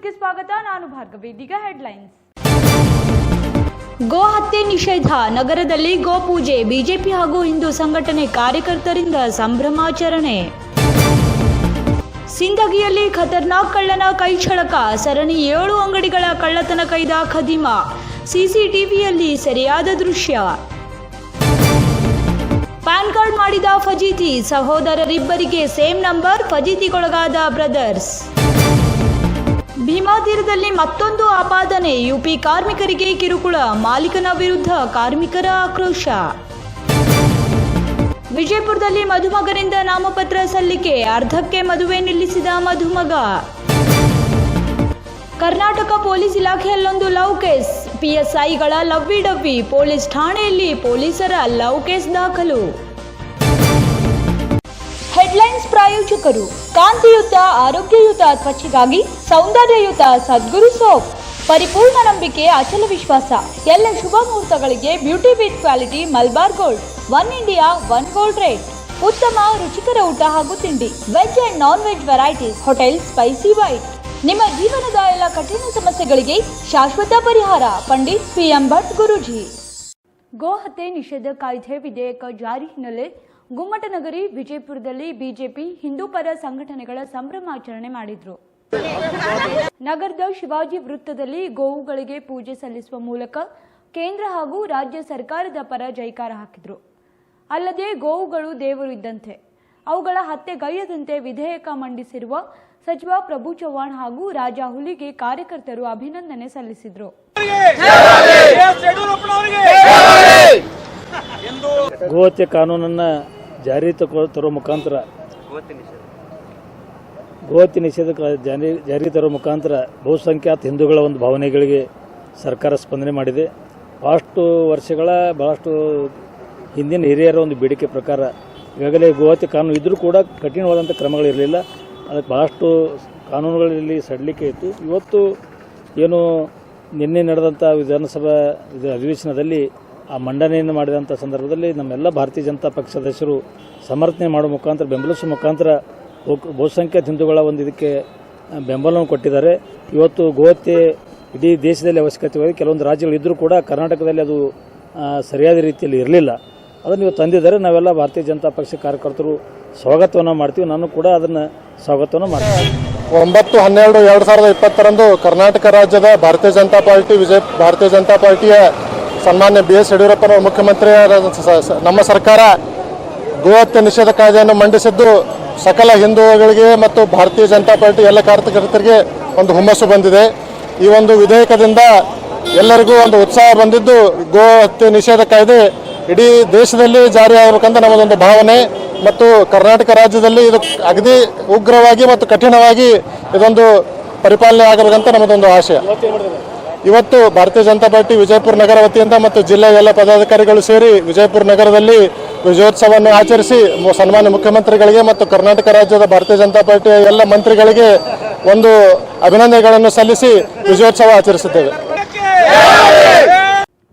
ನ್ಯೂಸ್ಗೆ ಸ್ವಾಗತ. ನಾನು ಭಾರ್ಗವಿ. ಇದೀಗ ಹೆಡ್ಲೈನ್ಸ್. ಗೋ ಹತ್ಯೆ ನಿಷೇಧ, ನಗರದಲ್ಲಿ ಗೋಪೂಜೆ, ಬಿಜೆಪಿ ಹಾಗೂ ಹಿಂದೂ ಸಂಘಟನೆ ಕಾರ್ಯಕರ್ತರಿಂದ ಸಂಭ್ರಮಾಚರಣೆ. ಸಿಂದಗಿಯಲ್ಲಿ ಖತರ್ನಾಕ್ ಕಳ್ಳನ ಕೈಚಳಕ, ಸರಣಿ 7 ಅಂಗಡಿಗಳ ಕಳ್ಳತನ ಕೈದ ಖದೀಮ, ಸಿಸಿಟಿವಿಯಲ್ಲಿ ಸೆರೆಯಾದ ದೃಶ್ಯ. ಪ್ಯಾನ್ ಕಾರ್ಡ್ ಮಾಡಿದ ಫಜೀತಿ, ಸಹೋದರರಿಬ್ಬರಿಗೆ ಸೇಮ್ ನಂಬರ್, ಫಜೀತಿಗೊಳಗಾದ ಬ್ರದರ್ಸ್. ಭೀಮಾ ತೀರದಲ್ಲಿ ಮತ್ತೊಂದು ಆಪಾದನೆ, ಯುಪಿ ಕಾರ್ಮಿಕರಿಗೆ ಕಿರುಕುಳ, ಮಾಲೀಕನ ವಿರುದ್ಧ ಕಾರ್ಮಿಕರ ಆಕ್ರೋಶ. ವಿಜಯಪುರದಲ್ಲಿ ಮದುಮಗನಿಂದ ನಾಮಪತ್ರ ಸಲ್ಲಿಕೆ, ಅರ್ಧಕ್ಕೆ ಮದುವೆ ನಿಲ್ಲಿಸಿದ ಮದುಮಗ. ಕರ್ನಾಟಕ ಪೊಲೀಸ್ ಇಲಾಖೆಯಲ್ಲೊಂದು ಲವ್ ಕೇಸ್, ಪಿಎಸ್ಐಗಳ ಲವ್ವಿ ಡವ್ವಿ, ಪೊಲೀಸ್ ಠಾಣೆಯಲ್ಲಿ ಪೊಲೀಸರ ಲವ್ ಕೇಸ್ ದಾಖಲು. ಹೆಡ್ಲೈನ್ಸ್ ಪ್ರಾಯೋಜಕರು: ಕಾಂತಿಯುತ ಆರೋಗ್ಯಯುತ ತ್ವಚೆಗಾಗಿ ಸೌಂದರ್ಯಯುತ ಸದ್ಗುರು ಸೋಪ್, ಪರಿಪೂರ್ಣ ನಂಬಿಕೆ, ಅಚಲ ವಿಶ್ವಾಸ. ಎಲ್ಲ ಶುಭ ಮುಹೂರ್ತಗಳಿಗೆ beauty with quality Malabar gold, 1 India 1 gold rate. ಉತ್ತಮ ರುಚಿಕರ ಊಟ ಹಾಗೂ ತಿಂಡಿ, veg and non veg varieties, hotel spicy white. ನಿಮ್ಮ ಜೀವನದ ಎಲ್ಲ ಕಠಿಣ ಸಮಸ್ಯೆಗಳಿಗೆ ಶಾಶ್ವತ ಪರಿಹಾರ. ಪಂಡಿತ್ PM ಭಟ್ ಗುರೂಜಿ. ಗೋ ಹತ್ಯೆ ನಿಷೇಧ ಕಾಯ್ದೆ ವಿಧೇಯಕ ಜಾರಿ ಹಿನ್ನೆಲೆ ಗುಮ್ಮಟನಗರಿ ವಿಜಯಪುರದಲ್ಲಿ ಬಿಜೆಪಿ ಹಿಂದೂ ಪರ ಸಂಘಟನೆಗಳ ಸಂಭ್ರಮಾಚರಣೆ ಮಾಡಿದ್ರು. ನಗರದ ಶಿವಾಜಿ ವೃತ್ತದಲ್ಲಿ ಗೋವುಗಳಿಗೆ ಪೂಜೆ ಸಲ್ಲಿಸುವ ಮೂಲಕ ಕೇಂದ್ರ ಹಾಗೂ ರಾಜ್ಯ ಸರ್ಕಾರದ ಪರ ಜೈಕಾರ ಹಾಕಿದ್ರು. ಅಲ್ಲದೆ ಗೋವುಗಳು ದೇವರು ಇದ್ದಂತೆ, ಅವುಗಳ ಹತ್ಯೆಗೈಯದಂತೆ ವಿಧೇಯಕ ಮಂಡಿಸಿರುವ ಸಚಿವ ಪ್ರಭು ಚವ್ಹಾಣ್ ಹಾಗೂ ರಾಜಾ ಹುಲಿಗೆ ಕಾರ್ಯಕರ್ತರು ಅಭಿನಂದನೆ ಸಲ್ಲಿಸಿದ್ರು. ಗೋಹತ್ಯೆ ಕಾನೂನನ್ನು ಜಾರಿ ತರುವ ಮುಖಾಂತರ ಗೋಹತ್ಯೆ ನಿಷೇಧ ಜಾರಿ ತರುವ ಮುಖಾಂತರ ಬಹುಸಂಖ್ಯಾತ ಹಿಂದೂಗಳ ಒಂದು ಭಾವನೆಗಳಿಗೆ ಸರ್ಕಾರ ಸ್ಪಂದನೆ ಮಾಡಿದೆ. ಬಹಳಷ್ಟು ಹಿಂದಿನ ಹಿರಿಯರ ಒಂದು ಬೇಡಿಕೆ ಪ್ರಕಾರ ಈಗಾಗಲೇ ಗೋಹತ್ಯೆ ಕಾನೂನು ಇದ್ದರೂ ಕೂಡ ಕಠಿಣವಾದಂಥ ಕ್ರಮಗಳಿರಲಿಲ್ಲ. ಅದಕ್ಕೆ ಬಹಳಷ್ಟು ಕಾನೂನುಗಳಲ್ಲಿ ಸಡಿಲಿಕೆ ಇತ್ತು. ಇವತ್ತು ಏನು ನಿನ್ನೆ ನಡೆದಂಥ ವಿಧಾನಸಭಾ ಅಧಿವೇಶನದಲ್ಲಿ ಆ ಮಂಡನೆಯನ್ನು ಮಾಡಿದಂಥ ಸಂದರ್ಭದಲ್ಲಿ ನಮ್ಮೆಲ್ಲ ಭಾರತೀಯ ಜನತಾ ಪಕ್ಷ ಸದಸ್ಯರು ಸಮರ್ಥನೆ ಮಾಡುವ ಮುಖಾಂತರ, ಬೆಂಬಲಿಸುವ ಮುಖಾಂತರ ಬಹುಸಂಖ್ಯಾತ ಹಿಂದೂಗಳ ಒಂದು ಇದಕ್ಕೆ ಬೆಂಬಲವನ್ನು ಕೊಟ್ಟಿದ್ದಾರೆ. ಇವತ್ತು ಗೋಹತ್ಯೆ ಇಡೀ ದೇಶದಲ್ಲಿ ಅವಶ್ಯಕತೆವಾಗಿ ಕೆಲವೊಂದು ರಾಜ್ಯಗಳು ಇದ್ದರೂ ಕೂಡ ಕರ್ನಾಟಕದಲ್ಲಿ ಅದು ಸರಿಯಾದ ರೀತಿಯಲ್ಲಿ ಇರಲಿಲ್ಲ. ಅದನ್ನು ಇವತ್ತು ತಂದಿದ್ದಾರೆ. ನಾವೆಲ್ಲ ಭಾರತೀಯ ಜನತಾ ಪಕ್ಷ ಕಾರ್ಯಕರ್ತರು ಸ್ವಾಗತವನ್ನು ಮಾಡ್ತೀವಿ. ನಾನು ಕೂಡ ಅದನ್ನು ಸ್ವಾಗತವನ್ನು ಮಾಡ್ತೀನಿ. 9/12/2020 ಕರ್ನಾಟಕ ರಾಜ್ಯದ ಭಾರತೀಯ ಜನತಾ ಪಾರ್ಟಿಯ ಸನ್ಮಾನ್ಯ BS ಯಡಿಯೂರಪ್ಪನವರ ಮುಖ್ಯಮಂತ್ರಿಯಾದ ನಮ್ಮ ಸರ್ಕಾರ ಗೋಹತ್ಯೆ ನಿಷೇಧ ಕಾಯ್ದೆಯನ್ನು ಮಂಡಿಸಿದ್ದು ಸಕಲ ಹಿಂದೂಗಳಿಗೆ ಮತ್ತು ಭಾರತೀಯ ಜನತಾ ಪಾರ್ಟಿ ಎಲ್ಲ ಕಾರ್ಯಕರ್ತರಿಗೆ ಒಂದು ಹುಮ್ಮಸ್ಸು ಬಂದಿದೆ. ಈ ಒಂದು ವಿಧೇಯಕದಿಂದ ಎಲ್ಲರಿಗೂ ಒಂದು ಉತ್ಸಾಹ ಬಂದಿದ್ದು, ಗೋಹತ್ಯೆ ನಿಷೇಧ ಕಾಯ್ದೆ ಇಡೀ ದೇಶದಲ್ಲಿ ಜಾರಿಯಾಗಬೇಕಂತ ನಮ್ಮದೊಂದು ಭಾವನೆ ಮತ್ತು ಕರ್ನಾಟಕ ರಾಜ್ಯದಲ್ಲಿ ಇದು ಅಗದಿ ಉಗ್ರವಾಗಿ ಮತ್ತು ಕಠಿಣವಾಗಿ ಇದೊಂದು ಪರಿಪಾಲನೆ ಆಗಬೇಕಂತ ನಮ್ಮದೊಂದು ಆಶಯ. ಇವತ್ತು ಭಾರತೀಯ ಜನತಾ ಪಾರ್ಟಿ ವಿಜಯಪುರ ನಗರ ವತಿಯಿಂದ ಮತ್ತು ಜಿಲ್ಲೆಯ ಎಲ್ಲ ಪದಾಧಿಕಾರಿಗಳು ಸೇರಿ ವಿಜಯಪುರ ನಗರದಲ್ಲಿ ವಿಜಯೋತ್ಸವವನ್ನು ಆಚರಿಸಿ ಸನ್ಮಾನ್ಯ ಮುಖ್ಯಮಂತ್ರಿಗಳಿಗೆ ಮತ್ತು ಕರ್ನಾಟಕ ರಾಜ್ಯದ ಭಾರತೀಯ ಜನತಾ ಪಾರ್ಟಿಯ ಎಲ್ಲ ಮಂತ್ರಿಗಳಿಗೆ ಒಂದು ಅಭಿನಂದನೆಗಳನ್ನು ಸಲ್ಲಿಸಿ ವಿಜಯೋತ್ಸವ ಆಚರಿಸುತ್ತೇವೆ.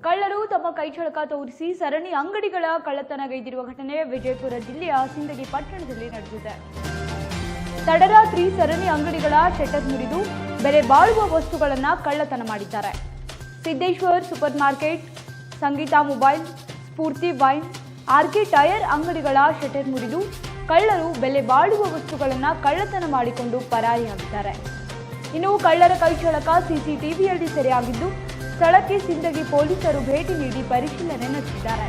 ಕಳ್ಳರು ತಮ್ಮ ಕೈಚಳಕ ತೋರಿಸಿ ಸರಣಿ ಅಂಗಡಿಗಳ ಕಳ್ಳತನಗೈದಿರುವ ಘಟನೆ ವಿಜಯಪುರ ಜಿಲ್ಲೆಯ ಸಿಂದಗಿ ಪಟ್ಟಣದಲ್ಲಿ ನಡೆದಿದೆ. ತಡರಾತ್ರಿ ಸರಣಿ ಅಂಗಡಿಗಳ ಶಟರ್ ಮುರಿದು ಬೆಲೆ ಬಾಳುವ ವಸ್ತುಗಳನ್ನು ಕಳ್ಳತನ ಮಾಡಿದ್ದಾರೆ. Siddeshwar supermarket, Sangeetha mobile, Spoorthi wine, RK tyre ಅಂಗಡಿಗಳ ಶಟರ್ ಮುರಿದು ಕಳ್ಳರು ಬೆಲೆ ಬಾಳುವ ವಸ್ತುಗಳನ್ನು ಕಳ್ಳತನ ಮಾಡಿಕೊಂಡು ಪರಾರಿಯಾಗಿದ್ದಾರೆ. ಇನ್ನು ಕಳ್ಳರ ಕೈಚಳಕ ಸಿಸಿಟಿವಿಯಲ್ಲಿ ಸೆರೆಯಾಗಿದ್ದು, ಸ್ಥಳಕ್ಕೆ ಸಿಂದಗಿ ಪೊಲೀಸರು ಭೇಟಿ ನೀಡಿ ಪರಿಶೀಲನೆ ನಡೆಸಿದ್ದಾರೆ.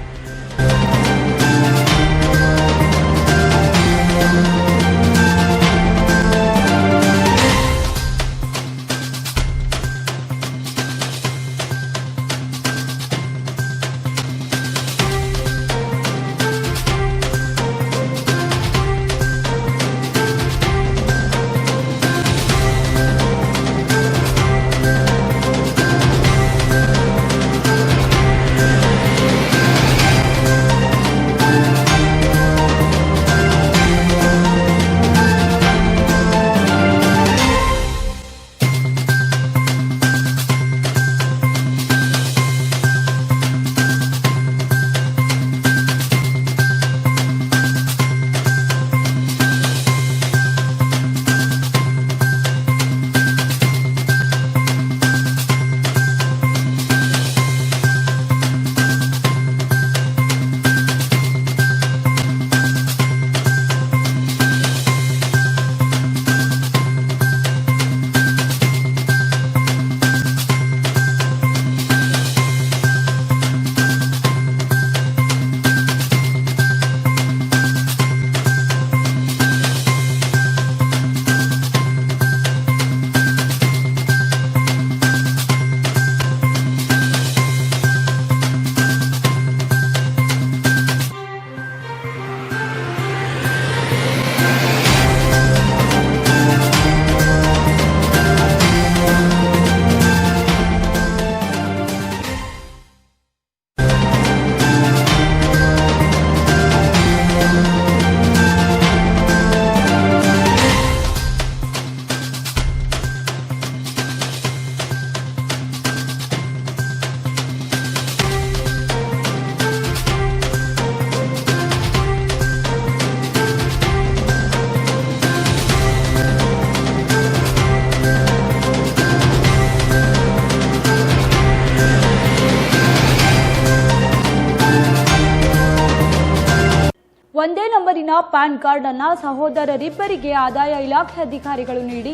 ಪ್ಯಾನ್ ಕಾರ್ಡ್ ಅನ್ನ ಸಹೋದರರಿಬ್ಬರಿಗೆ ಆದಾಯ ಇಲಾಖೆ ಅಧಿಕಾರಿಗಳು ನೀಡಿ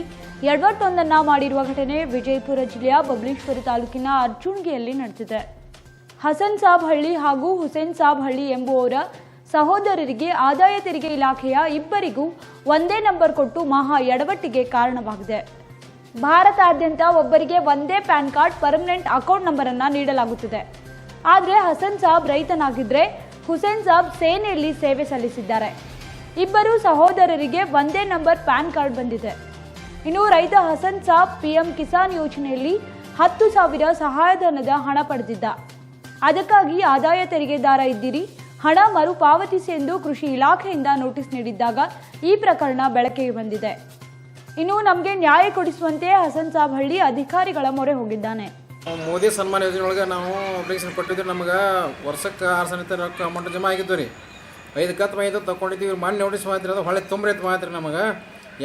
ಎಡವಟ್ಟೊಂದನ್ನ ಮಾಡಿರುವ ಘಟನೆ ವಿಜಯಪುರ ಜಿಲ್ಲೆಯ ಬಬಲೇಶ್ವರ ತಾಲೂಕಿನ ಅರ್ಜುನ್ಗಿಯಲ್ಲಿ ನಡೆದಿದೆ. ಹಸನ್ ಸಾಬ್ ಹಳ್ಳಿ ಹಾಗೂ ಹುಸೇನ್ ಸಾಬ್ ಹಳ್ಳಿ ಎಂಬುವವರ ಸಹೋದರರಿಗೆ ಆದಾಯ ತೆರಿಗೆ ಇಲಾಖೆಯ ಇಬ್ಬರಿಗೂ ಒಂದೇ ನಂಬರ್ ಕೊಟ್ಟು ಮಹಾ ಎಡವಟ್ಟಿಗೆ ಕಾರಣವಾಗಿದೆ. ಭಾರತಾದ್ಯಂತ ಒಬ್ಬರಿಗೆ ಒಂದೇ PAN card permanent account number ಅನ್ನ ನೀಡಲಾಗುತ್ತದೆ. ಆದರೆ ಹಸನ್ ಸಾಬ್ ರೈತನಾಗಿದ್ರೆ ಹುಸೇನ್ ಸಾಬ್ ಸೇನೆಯಲ್ಲಿ ಸೇವೆ ಸಲ್ಲಿಸಿದ್ದಾರೆ. ಇಬ್ಬರು ಸಹೋದರರಿಗೆ ಒಂದೇ ನಂಬರ್ ಪ್ಯಾನ್ ಕಾರ್ಡ್ ಬಂದಿದೆ. ಇನ್ನು ರೈತ ಹಸನ್ ಸಾಬ್ ಪಿಎಂ ಕಿಸಾನ್ ಯೋಜನೆಯಲ್ಲಿ 10,000 ಸಹಾಯಧನದ ಹಣ ಪಡೆದಿದ್ದ. ಅದಕ್ಕಾಗಿ ಆದಾಯ ತೆರಿಗೆದಾರ ಇದ್ದೀರಿ, ಹಣ ಮರುಪಾವತಿಸಿ ಎಂದು ಕೃಷಿ ಇಲಾಖೆಯಿಂದ ನೋಟಿಸ್ ನೀಡಿದ್ದಾಗ ಈ ಪ್ರಕರಣ ಬೆಳಕಿಗೆ ಬಂದಿದೆ. ಇನ್ನು ನಮಗೆ ನ್ಯಾಯ ಕೊಡಿಸುವಂತೆ ಹಸನ್ ಸಾಬ್ ಹಳ್ಳಿ ಅಧಿಕಾರಿಗಳ ಮೊರೆ ಹೋಗಿದ್ದಾನೆ. ಮೋದಿ ಸನ್ಮಾನ ಯೋಜನೆ ಒಳಗೆ ನಾವು ಅಪ್ಲಿಕೇಶನ್ ಕೊಟ್ಟಿದ್ವಿ. ನಮಗೆ ವರ್ಷಕ್ಕೆ 6,000 ರೊಕ್ಕ ಅಮೌಂಟ್ ಜಮಾ ಆಗಿದ್ದು ರೀ. 5 ತೊಗೊಂಡಿದ್ದೀವಿ. ಇವ್ರು ಮಾಡಿ ನೋಟಿಸ್ ಮಾಡ್ತೀರಿ, ಅದು ಹೊಳೆ ತುಂಬ್ರಿ ಅಂತ ಮಾಡ್ತೀರಿ. ನಮಗೆ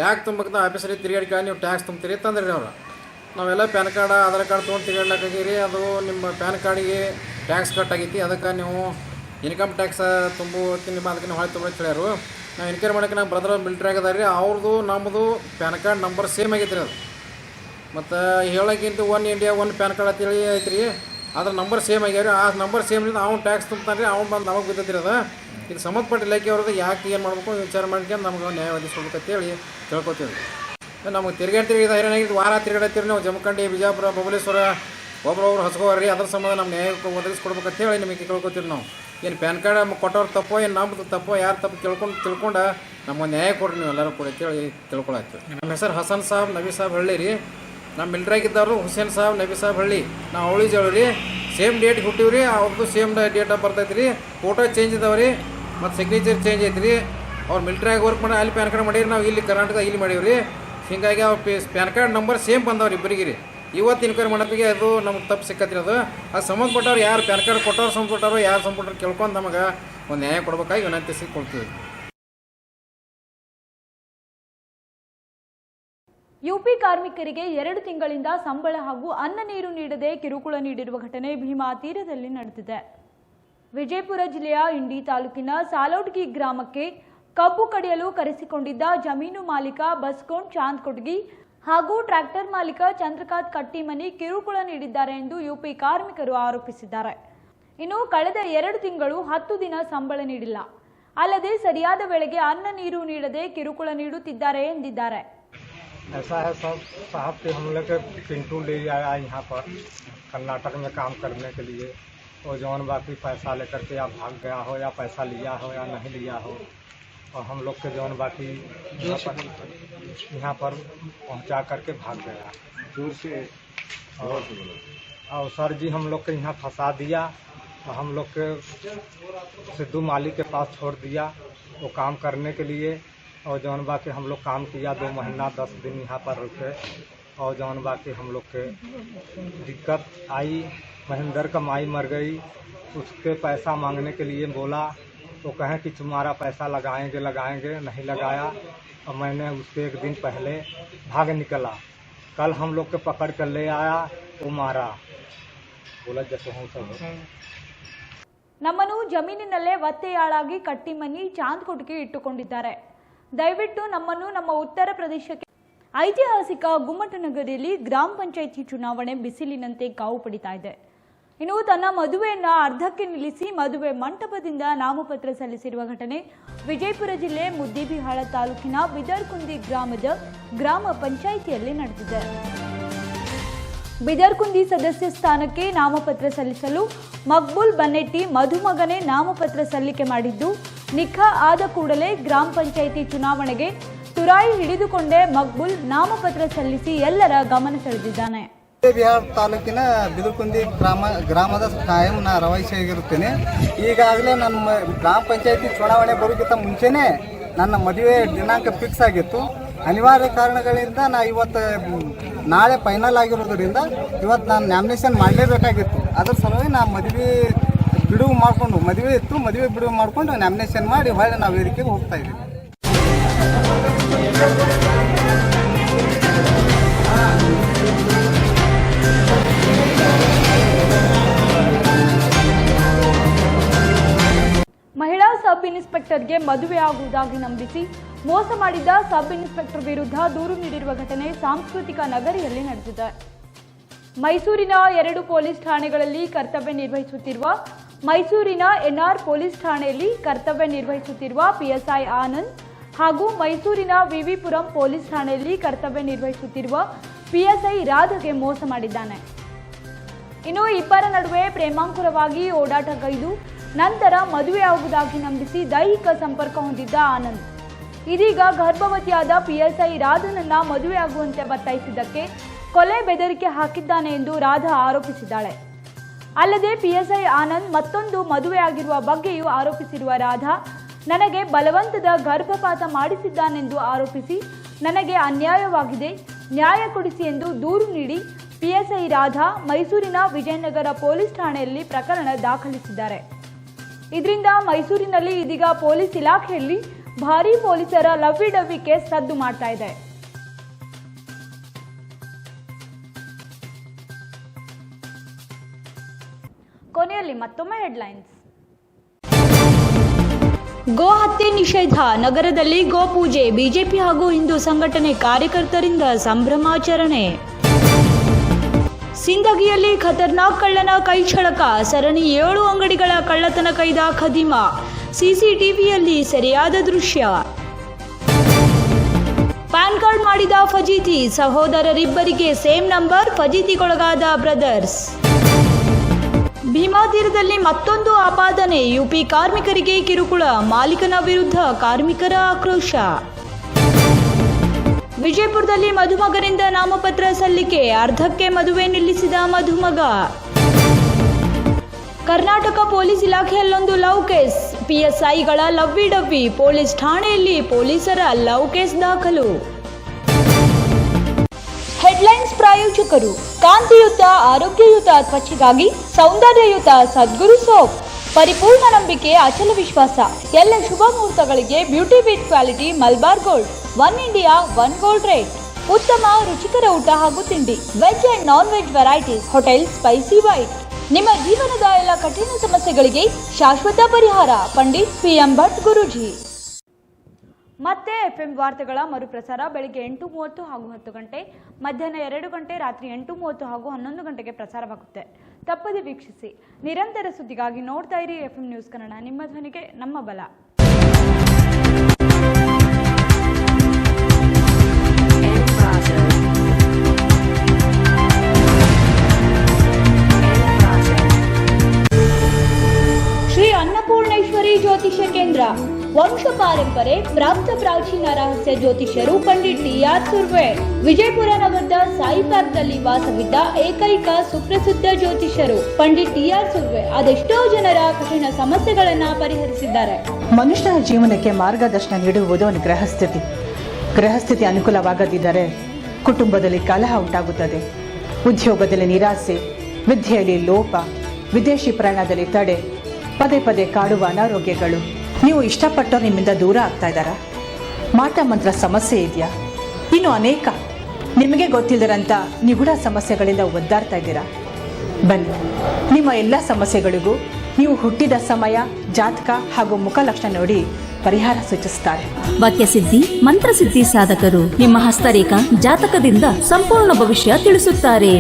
ಯಾಕೆ ತುಂಬಕ್ಕೆ ಆಫೀಸರಿಗೆ ತಿರುಗಾಡಿಕ ನೀವು ಟ್ಯಾಕ್ಸ್ ತುಂಬ್ತೀರಿ ತಂದ್ರಿ ರೀ ಅವ್ರು. ನಾವೆಲ್ಲ ಪ್ಯಾನ್ ಕಾರ್ಡ್ ಆಧಾರ್ ಕಾರ್ಡ್ ತೊಗೊಂಡು ತಿರುಗಾಡ್ಲಾಕಾಗಿರಿ. ಅದು ನಿಮ್ಮ ಪ್ಯಾನ್ ಕಾರ್ಡಿಗೆ ಟ್ಯಾಕ್ಸ್ ಕಟ್ ಆಗೈತಿ, ಅದಕ್ಕೆ ನೀವು ಇನ್ಕಮ್ ಟ್ಯಾಕ್ಸ್ ನಿಮ್ಮ ಅದಕ್ಕೆ ಹೊಳೆ ತುಂಬ ಹೇಳ್ಯಾರು. ನಾವು ಎನ್ಕ್ವೈರಿ ಮಾಡೋಕ್ಕೆ ನಮ್ಮ ಬ್ರದರ್ ಮಿಲ್ಟ್ರಿ ಆಗದ ರೀ. ಅವ್ರದ್ದು ನಮ್ಮದು ಪ್ಯಾನ್ ಕಾರ್ಡ್ ನಂಬರ್ ಸೇಮ್ ಆಗೈತೆ ರೀ. ಅದು ಮತ್ತು ಹೇಳೋಕ್ಕಿಂತ one India one PAN card ಅಂತೇಳಿ ಐತ್ರಿ. ಅದ್ರ ನಂಬರ್ ಸೇಮ್ ಆಗ್ಯಾವ್ರಿ. ಆ ನಂಬರ್ ಸೇಮ್ಲಿಂದ ಅವ್ನು ಟ್ಯಾಕ್ಸ್ ತುಂಬ್ತಾನೆ ರೀ. ಅವ್ನು ಬಂದು ನಮಗೆ ಬಿದ್ದೈತಿ ರೀ. ಅದು ಇದು ಸಂಬಂಧಪಟ್ಟ ಇಲಾಖೆ ಅವ್ರದ್ದು ಯಾಕೆ ಏನು ಮಾಡ್ಬೇಕು ವಿಚಾರ ಮಾಡ್ಕೊಂಡು ನಮ್ಗೆ ನ್ಯಾಯ ಒದಗಿಸ್ಬೇಕಂತೇಳಿ ತಿಳ್ಕೊತೀವಿ. ನಮಗೆ ತಿರುಗಾಡ್ತೀವಿ. ಇದು ಹೈರಾಣಾಗಿದ್ದು ವಾರ ತಿರುಗಾಡ್ತೀವಿ ನಾವು. ಜಮಖಂಡಿ, ಬಿಜಾಪುರ, ಬಬಲೇಶ್ವರ ಒಬ್ಬರೊಬ್ರು ಹಸ್ಕೋರಿ. ಅದ್ರ ಸಂಬಂಧ ನಮ್ಮ ನ್ಯಾಯ ಒದಗಿಸ್ಕೊಡ್ಬೇಕಂತೇಳಿ ನಿಮಗೆ ಕೇಳ್ಕೊತೀವಿ ನಾವು. ಏನು ಪ್ಯಾನ್ ಕಾರ್ಡ್ ಕೊಟ್ಟವ್ರು ತಪ್ಪೋ ಏನು ನಮ್ಮದು ತಪ್ಪೋ ಯಾರು ತಪ್ಪು ತಿಳ್ಕೊಂಡು ನಮಗೆ ನ್ಯಾಯ ಕೊಡ್ರಿ ನೀವು ಎಲ್ಲರೂ ಕೂಡ ಅಂತೇಳಿ ತಿಳ್ಕೊಳಾಗ್ತೀವಿ. ನಮ್ಮ ಹೆಸರು ಹಸನ್ ಸಾಬ್ ನಬಿ ಸಾಬ್ ಹಳ್ಳಿ ರೀ. ನಮ್ಮ ಮಿಲ್ಟ್ರಾಗಿದ್ದವರು ಹುಸೇನ್ ಸಾಬ್ ನಬಿ ಸಾಬ್ ಹಳ್ಳಿ. ನಾವು ಅವಳಿ ಜವಳಿ ಸೇಮ್ ಡೇಟ್ ಹುಟ್ಟಿವಿ ರೀ. ಅವ್ರದ್ದು ಸೇಮ್ ಡೇಟ್ ಆಫ್ ಬರ್ತೈತೆ ರೀ. ಫೋಟೋ ಚೇಂಜ್ ಇದಾವೆ ರೀ ಮತ್ತು ಸಿಗ್ನೇಚರ್ ಚೇಂಜ್ ಐತೆ ರೀ. ಅವ್ರು ಮಿಲ್ಟ್ರಿಯಾಗಿ ವರ್ಕ್ ಮಾಡಿ ಅಲ್ಲಿ ಪ್ಯಾನ್ ಕಾರ್ಡ್ ಮಾಡೀರಿ. ನಾವು ಇಲ್ಲಿ ಕರ್ನಾಟಕ ಇಲ್ಲಿ ಮಾಡೀವಿ ರೀ. ಹೀಗಾಗಿ ಅವ್ರ ಪ್ಯಾನ್ ಕಾರ್ಡ್ ನಂಬರ್ ಸೇಮ್ ಬಂದವ್ರು ಇಬ್ಬರಿಗೆ ರೀ. ಇವತ್ತು ಇನ್ಕ್ವೈರಿ ಮಾಡೋತ್ತಿಗೆ ಅದು ನಮ್ಗೆ ತಪ್ಪು ಸಿಕ್ಕತ್ರಿ. ಅದು ಸಂಬಂಧಪಟ್ಟವ್ರು ಯಾರು ಪ್ಯಾನ್ ಕಾರ್ಡ್ ಕೊಟ್ಟವ್ರು ಸಂಬಂಧಪಟ್ಟವ್ರು ಯಾರು ಸಂಬಂಧಪಟ್ಟರು ಕೇಳ್ಕೊಂಡು ನಮಗೆ ಒಂದು ನ್ಯಾಯ ಕೊಡ್ಬೇಕಾಗಿ ವಿನಂತಿಸಿಕೊಳ್ತೀವಿ. ಯುಪಿ ಕಾರ್ಮಿಕರಿಗೆ 2 ತಿಂಗಳಿಂದ ಸಂಬಳ ಹಾಗೂ ಅನ್ನ ನೀರು ನೀಡದೆ ಕಿರುಕುಳ ನೀಡಿರುವ ಘಟನೆ ಭೀಮಾ ತೀರದಲ್ಲಿ ನಡೆದಿದೆ. ವಿಜಯಪುರ ಜಿಲ್ಲೆಯ ಇಂಡಿ ತಾಲೂಕಿನ ಸಾಲೋಟ್ಗಿ ಗ್ರಾಮಕ್ಕೆ ಕಬ್ಬು ಕಡಿಯಲು ಕರೆಸಿಕೊಂಡಿದ್ದ ಜಮೀನು ಮಾಲೀಕ ಬಸ್ಕೋನ್ ಚಾಂದ್ ಕೊಟ್ಗಿ ಹಾಗೂ ಟ್ರ್ಯಾಕ್ಟರ್ ಮಾಲೀಕ ಚಂದ್ರಕಾಂತ್ ಕಟ್ಟಿಮನಿ ಕಿರುಕುಳ ನೀಡಿದ್ದಾರೆ ಎಂದು ಯುಪಿ ಕಾರ್ಮಿಕರು ಆರೋಪಿಸಿದ್ದಾರೆ. ಇನ್ನು ಕಳೆದ 2 ತಿಂಗಳು 10 ದಿನ ಸಂಬಳ ನೀಡಿಲ್ಲ. ಅಲ್ಲದೆ ಸರಿಯಾದ ವೇಳೆಗೆ ಅನ್ನ ನೀರು ನೀಡದೆ ಕಿರುಕುಳ ನೀಡುತ್ತಿದ್ದಾರೆ ಎಂದಿದ್ದಾರೆ. ऐसा है साहब कि हम लोग पिंटू ले आया यहाँ पर कर्नाटक में काम करने के लिए, और जौन बाकी पैसा लेकर के या भाग गया हो या पैसा लिया हो या नहीं लिया हो, और हम लोग के जौन बाकी यहाँ पर पहुँचा करके भाग गया दूर से। और सर जी हम लोग के यहाँ फंसा दिया और हम लोग के सिद्धू माली के पास छोड़ दिया वो काम करने के लिए। और जौन बाकी हम लोग काम किया 2 महीना 10 दिन यहाँ पर रुके, और जौन बाकी हम लोग के दिक्कत आई। महेंद्र का माई मर गई, उसके पैसा मांगने के लिए बोला तो कहें कि तुम्हारा पैसा लगाएंगे, नहीं लगाया। और मैंने उसके 1 दिन पहले भाग निकला। कल हम लोग के पकड़ कर ले आया, वो मारा, बोला जैसे हूँ सब। ನಮ್ಮನ್ನು ಜಮೀನಿನಲ್ಲೇ ಒತ್ತೆಯಾಳಾಗಿ ಕಟ್ಟಿಮನಿ ಚಾಂದ್ ಕೊಟ್ಗಿ ಇಟ್ಟುಕೊಂಡಿದ್ದಾರೆ. ದಯವಿಟ್ಟು ನಮ್ಮನ್ನು ನಮ್ಮ ಉತ್ತರ ಪ್ರದೇಶಕ್ಕೆ. ಐತಿಹಾಸಿಕ ಗುಮ್ಮಟನಗರಿಯಲ್ಲಿ ಗ್ರಾಮ ಪಂಚಾಯಿತಿ ಚುನಾವಣೆ ಬಿಸಿಲಿನಂತೆ ಕಾವು ಪಡಿತಾ ಇದೆ. ಇನ್ನು ತನ್ನ ಮದುವೆಯನ್ನ ಅರ್ಧಕ್ಕೆ ನಿಲ್ಲಿಸಿ ಮದುವೆ ಮಂಟಪದಿಂದ ನಾಮಪತ್ರ ಸಲ್ಲಿಸಿರುವ ಘಟನೆ ವಿಜಯಪುರ ಜಿಲ್ಲೆ ಮುದ್ದೇಬಿಹಾಳ ತಾಲೂಕಿನ ಬಿದರ್ಕುಂದಿ ಗ್ರಾಮದ ಗ್ರಾಮ ಪಂಚಾಯಿತಿಯಲ್ಲಿ ನಡೆದಿದೆ. ಬಿದರ್ಕುಂದಿ ಸದಸ್ಯ ಸ್ಥಾನಕ್ಕೆ ನಾಮಪತ್ರ ಸಲ್ಲಿಸಲು ಮಕ್ಬೂಲ್ ಬನ್ನೆಟ್ಟಿ ಮಧುಮಗನೇ ನಾಮಪತ್ರ ಸಲ್ಲಿಕೆ ಮಾಡಿದ್ದು, ನಿಖಾ ಆದ ಕೂಡಲೇ ಗ್ರಾಮ ಪಂಚಾಯಿತಿ ಚುನಾವಣೆಗೆ ತುರಾಯಿ ಹಿಡಿದುಕೊಂಡೇ ಮಕ್ಬೂಲ್ ನಾಮಪತ್ರ ಸಲ್ಲಿಸಿ ಎಲ್ಲರ ಗಮನ ಸೆಳೆದಿದ್ದಾನೆ. ಬಿಹಾರ್ ತಾಲೂಕಿನ ಬಿದರ್ಕುಂದಿ ಗ್ರಾಮದ ಕಾಯಂ ನಾ ರವಾಯಿಸಿಯಾಗಿರುತ್ತೇನೆ. ಈಗಾಗಲೇ ನನ್ನ ಗ್ರಾಮ ಪಂಚಾಯಿತಿ ಚುನಾವಣೆ ಬರೋಕ್ಕಿಂತ ಮುಂಚೆನೇ ನನ್ನ ಮದುವೆ ದಿನಾಂಕ ಫಿಕ್ಸ್ ಆಗಿತ್ತು. ಅನಿವಾರ್ಯ ಕಾರಣಗಳಿಂದ ಇವತ್ತು ನಾಳೆ ಫೈನಲ್ ಆಗಿರೋದ್ರಿಂದ ಇವತ್ತು ನಾನು ನ್ಯಾಮಿನೇಷನ್ ಮಾಡಲೇಬೇಕಾಗಿತ್ತು. ಅದ್ರ ಸಲುವಾಗಿ ನಾನು ಮದುವೆ ಬಿಡುವು ಮಾಡಿಕೊಂಡು, ಮದುವೆ ಇತ್ತು, ಮದುವೆ ಬಿಡುವು ಮಾಡಿಕೊಂಡು ನ್ಯಾಮಿನೇಷನ್ ಮಾಡಿ ಹೊಳ್ಳಿ ನಾವು ವೇದಿಕೆಗೆ ಹೋಗ್ತಾ ಇದ್ದೀವಿ. ಮಹಿಳಾ ಸಬ್ ಇನ್ಸ್ಪೆಕ್ಟರ್ ಇನ್ಸ್ಪೆಕ್ಟರ್ಗೆ ಮದುವೆ ಆಗುವುದಾಗಿ ನಂಬಿಸಿ ಮೋಸ ಮಾಡಿದ್ದ ಸಬ್ ಇನ್ಸ್ಪೆಕ್ಟರ್ ವಿರುದ್ಧ ದೂರು ನೀಡಿರುವ ಘಟನೆ ಸಾಂಸ್ಕೃತಿಕ ನಗರಿಯಲ್ಲಿ ನಡೆದಿದೆ. ಮೈಸೂರಿನ 2 ಪೊಲೀಸ್ ಠಾಣೆಗಳಲ್ಲಿ ಕರ್ತವ್ಯ ನಿರ್ವಹಿಸುತ್ತಿರುವ ಮೈಸೂರಿನ ಎನ್ಆರ್ ಪೊಲೀಸ್ ಠಾಣೆಯಲ್ಲಿ ಕರ್ತವ್ಯ ನಿರ್ವಹಿಸುತ್ತಿರುವ ಪಿಎಸ್ಐ ಆನಂದ್ ಹಾಗೂ ಮೈಸೂರಿನ ವಿವಿಪುರಂ ಪೊಲೀಸ್ ಠಾಣೆಯಲ್ಲಿ ಕರ್ತವ್ಯ ನಿರ್ವಹಿಸುತ್ತಿರುವ ಪಿಎಸ್ಐ ರಾಧಾಗೆ ಮೋಸ ಮಾಡಿದ್ದಾನೆ. ಇನ್ನು ಇಬ್ಬರ ನಡುವೆ ಪ್ರೇಮಾಂಕುರವಾಗಿ ಓಡಾಟಗೈದು ನಂತರ ಮದುವೆಯಾಗುವುದಾಗಿ ನಂಬಿಸಿ ದೈಹಿಕ ಸಂಪರ್ಕ ಹೊಂದಿದ್ದ ಆನಂದ್ ಇದೀಗ ಗರ್ಭವತಿಯಾದ ಪಿಎಸ್ಐ ರಾಧನನ್ನ ಮದುವೆಯಾಗುವಂತೆ ಒತ್ತಾಯಿಸಿದ್ದಕ್ಕೆ ಕೊಲೆ ಬೆದರಿಕೆ ಹಾಕಿದ್ದಾನೆ ಎಂದು ರಾಧಾ ಆರೋಪಿಸಿದ್ದಾಳೆ. ಅಲ್ಲದೆ ಪಿಎಸ್ಐ ಆನಂದ್ ಮತ್ತೊಂದು ಮದುವೆಯಾಗಿರುವ ಬಗ್ಗೆಯೂ ಆರೋಪಿಸಿರುವ ರಾಧಾ ನನಗೆ ಬಲವಂತದ ಗರ್ಭಪಾತ ಮಾಡಿಸಿದ್ದಾನೆಂದು ಆರೋಪಿಸಿ ನನಗೆ ಅನ್ಯಾಯವಾಗಿದೆ, ನ್ಯಾಯ ಕೊಡಿಸಿ ಎಂದು ದೂರು ನೀಡಿ ಪಿಎಸ್ಐ ರಾಧಾ ಮೈಸೂರಿನ ವಿಜಯನಗರ ಪೊಲೀಸ್ ಠಾಣೆಯಲ್ಲಿ ಪ್ರಕರಣ ದಾಖಲಿಸಿದ್ದಾರೆ. ಇದರಿಂದ ಮೈಸೂರಿನಲ್ಲಿ ಇದೀಗ ಪೊಲೀಸ್ ಇಲಾಖೆಯಲ್ಲಿ ಭಾರೀ ಪೊಲೀಸರ ಲವ್ವಿ ಡವ್ವಿ ಕೇಸ್ ಸದ್ದು ಮಾಡ್ತಾ ಇದೆ. ಕೊನೆಯಲ್ಲಿ ಮತ್ತೊಮ್ಮೆ ಹೆಡ್ಲೈನ್ಸ್. ಗೋ ಹತ್ಯೆ ನಿಷೇಧ, ನಗರದಲ್ಲಿ ಗೋಪೂಜೆ, ಬಿಜೆಪಿ ಹಾಗೂ ಹಿಂದೂ ಸಂಘಟನೆ ಕಾರ್ಯಕರ್ತರಿಂದ ಸಂಭ್ರಮಾಚರಣೆ. ಸಿಂದಗಿಯಲ್ಲಿ ಖತರ್ನಾಕ್ ಕಳ್ಳನ ಕೈಚಳಕ, ಸರಣಿ 7 ಅಂಗಡಿಗಳ ಕಳ್ಳತನ ಕೈದ ಖದೀಮ, ಸಿಸಿಟಿವಿಯಲ್ಲಿ ಸೆರೆಯಾದ ದೃಶ್ಯ. ಪ್ಯಾನ್ ಕಾರ್ಡ್ ಮಾಡಿದ ಫಜೀತಿ, ಸಹೋದರರಿಬ್ಬರಿಗೆ ಸೇಮ್ ನಂಬರ್, ಫಜೀತಿಗೊಳಗಾದ ಬ್ರದರ್ಸ್. ಭೀಮಾ ತೀರದಲ್ಲಿ ಮತ್ತೊಂದು ಆಪಾದನೆ, ಯುಪಿ ಕಾರ್ಮಿಕರಿಗೆ ಕಿರುಕುಳ, ಮಾಲೀಕನ ವಿರುದ್ಧ ಕಾರ್ಮಿಕರ ಆಕ್ರೋಶ. ವಿಜಯಪುರದಲ್ಲಿ ಮಧುಮಗನಿಂದ ನಾಮಪತ್ರ ಸಲ್ಲಿಕೆ, ಅರ್ಧಕ್ಕೆ ಮದುವೆ ನಿಲ್ಲಿಸಿದ ಮಧುಮಗ. ಕರ್ನಾಟಕ ಪೊಲೀಸ್ ಇಲಾಖೆಯಲ್ಲೊಂದು ಲವ್ ಕೇಸ್, ಪಿಎಸ್ಐಗಳ ಲವ್ವಿ ಡವ್ವಿ, ಪೊಲೀಸ್ ಠಾಣೆಯಲ್ಲಿ ಪೊಲೀಸರ ಲವ್ ಕೇಸ್ ದಾಖಲು. ಹೆಡ್ಲೈನ್ಸ್ ಪ್ರಾಯೋಜಕರು ಕಾಂತಿಯುತ ಆರೋಗ್ಯಯುತ ತ್ವಚೆಗಾಗಿ ಸೌಂದರ್ಯಯುತ ಸದ್ಗುರು ಸೋಪ್, ಪರಿಪೂರ್ಣ ನಂಬಿಕೆ ಅಚಲ ವಿಶ್ವಾಸ. ಎಲ್ಲ ಶುಭ ಮುಹೂರ್ತಗಳಿಗೆ beauty with quality Malabar gold, 1 India 1 gold rate. ಉತ್ತಮ ರುಚಿಕರ ಊಟ ಹಾಗೂ ತಿಂಡಿ, veg and non veg varieties, hotel spicy white. ನಿಮ್ಮ ಜೀವನದ ಎಲ್ಲ ಕಠಿಣ ಸಮಸ್ಯೆಗಳಿಗೆ ಶಾಶ್ವತ ಪರಿಹಾರ, ಪಂಡಿತ್ PM ಭಟ್ ಗುರೂಜಿ. ಮತ್ತೆ FM ವಾರ್ತೆಗಳ ಮರುಪ್ರಸಾರ ಬೆಳಿಗ್ಗೆ 8:30 ಹಾಗೂ 10 ಗಂಟೆ, ಮಧ್ಯಾಹ್ನ 2 ಗಂಟೆ, ರಾತ್ರಿ 8:30 ಹಾಗೂ 11 ಗಂಟೆಗೆ ಪ್ರಸಾರವಾಗುತ್ತೆ. ತಪ್ಪದೆ ವೀಕ್ಷಿಸಿ. ನಿರಂತರ ಸುದ್ದಿಗಾಗಿ ನೋಡ್ತಾ ಇರಿ FM ನ್ಯೂಸ್ ಕನ್ನಡ, ನಿಮ್ಮ ಧ್ವನಿಗೆ ನಮ್ಮ ಬಲ. ಶ್ರೀ ಅನ್ನಪೂರ್ಣೇಶ್ವರಿ ಜ್ಯೋತಿಷ್ಯ ಕೇಂದ್ರ, ವಂಶ ಪಾರಂಪರೆ ಪ್ರಾಪ್ತ ಪ್ರಾಚೀನ ರಹಸ್ಯ ಜ್ಯೋತಿಷ್ಯರು ಪಂಡಿತ್ TR ಸುರ್ವೆ. ವಿಜಯಪುರ ನಗರದ ಸಾಯಿ ಪಾರ್ಕ್ನಲ್ಲಿ ವಾಸವಿದ್ದ ಏಕೈಕ ಸುಪ್ರಸಿದ್ಧ ಜ್ಯೋತಿಷ್ಯರು ಪಂಡಿತ್ TR ಸುರ್ವೆ ಅದೆಷ್ಟೋ ಜನರ ಕಠಿಣ ಸಮಸ್ಯೆಗಳನ್ನ ಪರಿಹರಿಸಿದ್ದಾರೆ. ಮನುಷ್ಯನ ಜೀವನಕ್ಕೆ ಮಾರ್ಗದರ್ಶನ ನೀಡುವುದು ಒಂದು ಗ್ರಹಸ್ಥಿತಿ. ಗ್ರಹಸ್ಥಿತಿ ಅನುಕೂಲವಾಗದಿದ್ದರೆ ಕುಟುಂಬದಲ್ಲಿ ಕಲಹ ಉಂಟಾಗುತ್ತದೆ, ಉದ್ಯೋಗದಲ್ಲಿ ನಿರಾಸೆ, ವಿದ್ಯೆಯಲ್ಲಿ ಲೋಪ, ವಿದೇಶಿ ಪ್ರಯಾಣದಲ್ಲಿ ತಡೆ, ಪದೇ ಪದೇ ಕಾಡುವ ಅನಾರೋಗ್ಯಗಳು. ನೀವು ಇಷ್ಟಪಟ್ಟರು ನಿಮ್ಮಿಂದ ದೂರ ಆಗ್ತಾ ಇದ್ದಾರಾ? ಮಾಟ ಮಂತ್ರ ಸಮಸ್ಯೆ ಇದೆಯಾ? ಇನ್ನು ಅನೇಕ ನಿಮಗೆ ಗೊತ್ತಿಲ್ಲದಂಥ ನಿಗೂಢ ಸಮಸ್ಯೆಗಳಿಂದ ಒದ್ದಾಡ್ತಾ ಇದ್ದೀರಾ? ಬನ್ನಿ, ನಿಮ್ಮ ಎಲ್ಲ ಸಮಸ್ಯೆಗಳಿಗೂ ನೀವು ಹುಟ್ಟಿದ ಸಮಯ, ಜಾತಕ ಹಾಗೂ ಮುಖ ಲಕ್ಷಣ ನೋಡಿ ಪರಿಹಾರ ಸೂಚಿಸುತ್ತಾರೆ. ವಾಕ್ಯಸಿದ್ಧಿ, ಮಂತ್ರಸಿದ್ಧಿ ಸಾಧಕರು ನಿಮ್ಮ ಹಸ್ತರೇಖಾ ಜಾತಕದಿಂದ ಸಂಪೂರ್ಣ ಭವಿಷ್ಯ ತಿಳಿಸುತ್ತಾರೆ.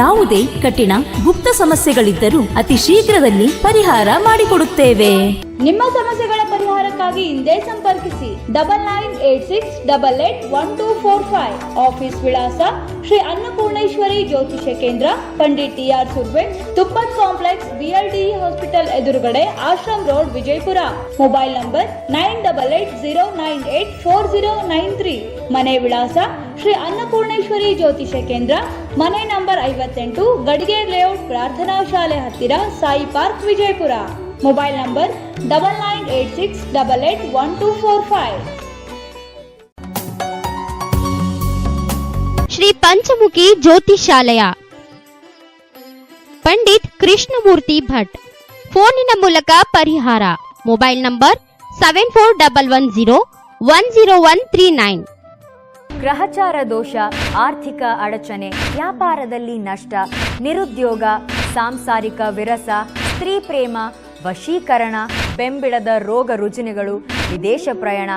ಯಾವುದೇ ಕಠಿಣ ಗುಪ್ತ ಸಮಸ್ಯೆಗಳಿದ್ದರೂ ಅತಿ ಶೀಘ್ರದಲ್ಲಿ ಪರಿಹಾರ ಮಾಡಿಕೊಡುತ್ತೇವೆ. ನಿಮ್ಮ ಸಮಸ್ಯೆಗಳ ಪರಿಹಾರಕ್ಕಾಗಿ ಹಿಂದೆ ಸಂಪರ್ಕಿಸಿ 9986881245. ಆಫೀಸ್ ವಿಳಾಸ ಶ್ರೀ ಅನ್ನಪೂರ್ಣೇಶ್ವರಿ ಜ್ಯೋತಿಷ್ಯ ಕೇಂದ್ರ, Pandit TR Surve, Tuppat complex, BLDE hospital ಎದುರುಗಡೆ, Ashram road, Vijayapura. Mobile number 9880984093. ಮನೆ ವಿಳಾಸ ಶ್ರೀ ಅನ್ನಪೂರ್ಣೇಶ್ವರಿ ಜ್ಯೋತಿಷ್ಯ ಕೇಂದ್ರ, ಮನೆ ನಂಬರ್ 58, ಗಡಿಗೆ ಲೇಔಟ್, ಪ್ರಾರ್ಥನಾ ಶಾಲೆ ಹತ್ತಿರ, Sai park, Vijayapura. Mobile number 9986881245. Shri Panchamukhi ಜ್ಯೋತಿಷಾಲಯ, ಪಂಡಿತ್ ಕೃಷ್ಣಮೂರ್ತಿ ಭಟ್. ಫೋನಿನ ಮೂಲಕ ಪರಿಹಾರ. Mobile number 7411010139. ಗ್ರಹಚಾರ ದೋಷ, ಆರ್ಥಿಕ ಅಡಚಣೆ, ವ್ಯಾಪಾರದಲ್ಲಿ ನಷ್ಟ, ನಿರುದ್ಯೋಗ, ಸಾಂಸಾರಿಕ ವಿರಸ, ಸ್ತ್ರೀ ಪ್ರೇಮ, ವಶೀಕರಣ, ಬೆಂಬಿಡದ ರೋಗ ರುಜಿನಗಳು, ವಿದೇಶ ಪ್ರಯಾಣ,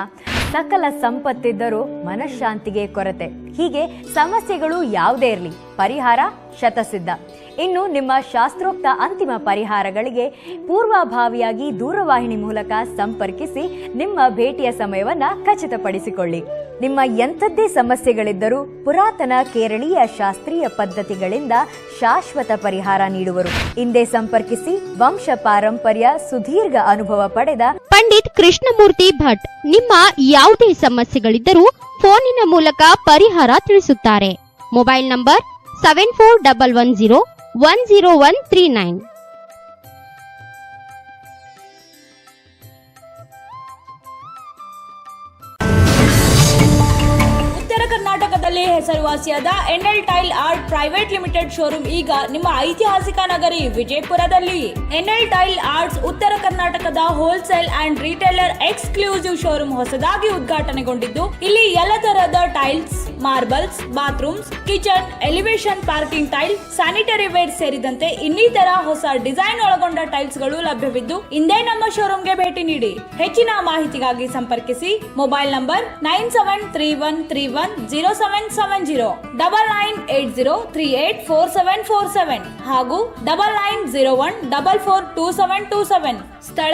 ಸಕಲ ಸಂಪತ್ತಿದ್ದರೂ ಮನಃಶಾಂತಿಗೆ ಕೊರತೆ. ಹೀಗೆ ಸಮಸ್ಯೆಗಳು ಯಾವುದೇ ಇರಲಿ, ಪರಿಹಾರ ಶತಸಿದ್ಧ. ಇನ್ನು ನಿಮ್ಮ ಶಾಸ್ತ್ರೋಕ್ತ ಅಂತಿಮ ಪರಿಹಾರಗಳಿಗೆ ಪೂರ್ವಭಾವಿಯಾಗಿ ದೂರವಾಹಿನಿ ಮೂಲಕ ಸಂಪರ್ಕಿಸಿ ನಿಮ್ಮ ಭೇಟಿಯ ಸಮಯವನ್ನ ಖಚಿತಪಡಿಸಿಕೊಳ್ಳಿ. ನಿಮ್ಮ ಎಂಥದ್ದೇ ಸಮಸ್ಯೆಗಳಿದ್ದರೂ ಪುರಾತನ ಕೇರಳೀಯ ಶಾಸ್ತ್ರೀಯ ಪದ್ಧತಿಗಳಿಂದ ಶಾಶ್ವತ ಪರಿಹಾರ ನೀಡುವರು. ಹಿಂದೆ ಸಂಪರ್ಕಿಸಿ. ವಂಶ ಪಾರಂಪರ್ಯ ಸುದೀರ್ಘ ಅನುಭವ ಪಡೆದ ಪಂಡಿತ್ ಕೃಷ್ಣಮೂರ್ತಿ ಭಟ್ ನಿಮ್ಮ ಯಾವುದೇ ಸಮಸ್ಯೆಗಳಿದ್ದರೂ ಫೋನಿನ ಮೂಲಕ ಪರಿಹಾರ ತಿಳಿಸುತ್ತಾರೆ. Mobile number 7411010139. ಉತ್ತರ ಕರ್ನಾಟಕದಲ್ಲಿ ಹೆಸರುವಾಸಿಯಾದ NL tile art private limited showroom ಈಗ ನಿಮ್ಮ ಐತಿಹಾಸಿಕ ನಗರಿ ವಿಜಯಪುರದಲ್ಲಿ. ಎನ್ಎಲ್ ಟೈಲ್ ಆರ್ಟ್ಸ್ ಉತ್ತರ ಕರ್ನಾಟಕದ wholesale and retailer exclusive showroom ಹೊಸದಾಗಿ ಉದ್ಘಾಟನೆಗೊಂಡಿದ್ದು, ಇಲ್ಲಿ ಎಲ್ಲ ತರಹದ tiles, marbles, bathrooms, kitchen, elevation, parking tile, sanitary ware ಸೇರಿದಂತೆ ಇನ್ನಿತರ ಹೊಸ ಡಿಸೈನ್ ಒಳಗೊಂಡ ಟೈಲ್ಸ್ ಗಳು ಲಭ್ಯವಿದ್ದು, ಇಂದೇ ನಮ್ಮ ಶೋರೂಮ್ಗೆ ಭೇಟಿ ನೀಡಿ. ಹೆಚ್ಚಿನ ಮಾಹಿತಿಗಾಗಿ ಸಂಪರ್ಕಿಸಿ. ಮೊಬೈಲ್ ನಂಬರ್ 9731310770, 9980384747 ಹಾಗೂ 9901442727. ಸ್ಥಳ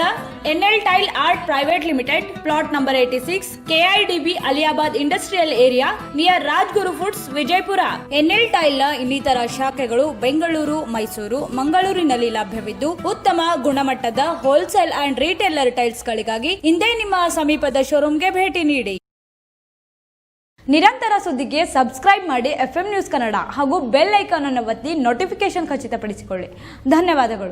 NL tile art private limited, plot number 86, KIDB Aliabad industrial area, near Rajguru foods, Vijayapura. NL tile ನ ಇನ್ನಿತರ ಶಾಖೆಗಳು ಬೆಂಗಳೂರು, ಮೈಸೂರು, ಮಂಗಳೂರಿನಲ್ಲಿ ಲಭ್ಯವಿದ್ದು, ಉತ್ತಮ ಗುಣಮಟ್ಟದ ಹೋಲ್ಸೇಲ್ ಅಂಡ್ ರಿಟೇಲರ್ ಟೈಲ್ಸ್ ಗಳಿಗಾಗಿ ಇಂದೇ ನಿಮ್ಮ ಸಮೀಪದ ಶೋರೂಮ್ಗೆ ಭೇಟಿ ನೀಡಿ. ನಿರಂತರ ಸುದ್ದಿಗೆ ಸಬ್ಸ್ಕ್ರೈಬ್ ಮಾಡಿ FM ನ್ಯೂಸ್ ಕನ್ನಡ ಹಾಗೂ ಬೆಲ್ ಐಕಾನ್ ಅನ್ನು ಒತ್ತಿ ನೋಟಿಫಿಕೇಶನ್ ಖಚಿತಪಡಿಸಿಕೊಳ್ಳಿ. ಧನ್ಯವಾದಗಳು.